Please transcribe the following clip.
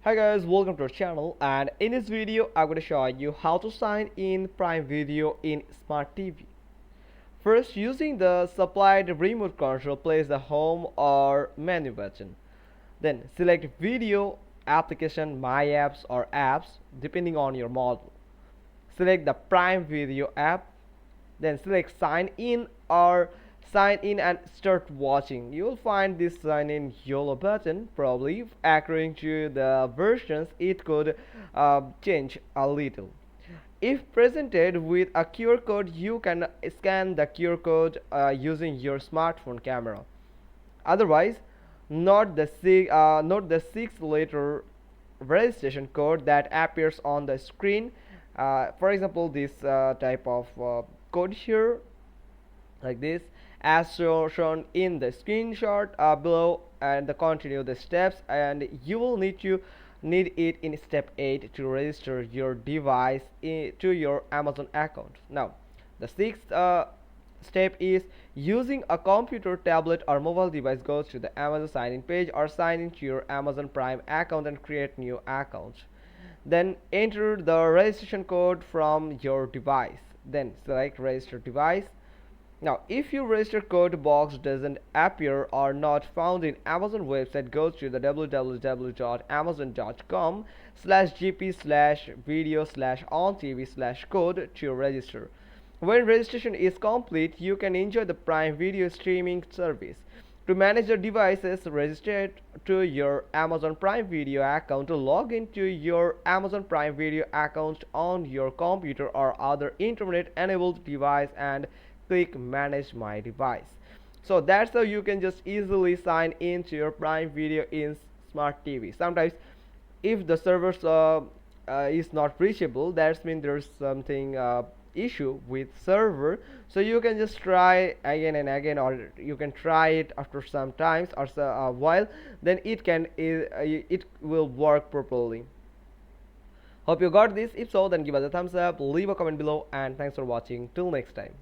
Hi guys, welcome to our channel, and in this video I'm going to show you how to sign in Prime Video in Smart TV. First, using the supplied remote control, place the home or menu button. Then select Video, Application, My Apps or Apps depending on your model. Select the Prime Video app, then select sign in or sign in and start watching. You will find this sign in yellow button. Probably according to the versions it could change a little. If presented with a QR code, you can scan the QR code using your smartphone camera. Otherwise, not the 6-letter registration code that appears on the screen. For example, this type of code here, like this, as shown in the screenshot below, and continue the steps, and you will need it in step 8 to register your device to your Amazon account. Now, the sixth step is using a computer, tablet or mobile device. Go to the Amazon sign in page or sign into your Amazon Prime account and create new account. Then enter the registration code from your device, then select register device. Now, if your register code box doesn't appear or not found in Amazon website, go to the www.amazon.com/gp/video/ontv/code to register. When registration is complete, you can enjoy the Prime Video streaming service. To manage your devices registered to your Amazon Prime Video account, to log into your Amazon Prime Video account on your computer or other internet-enabled device and click Manage My Device. So that's how you can just easily sign into your Prime Video in Smart TV. Sometimes, if the servers is not reachable, that means there's something issue with server, so you can just try again and again, or you can try it after some times or a while, then it will work properly. Hope you got this. If so, then give us a thumbs up, leave a comment below, and thanks for watching. Till next time.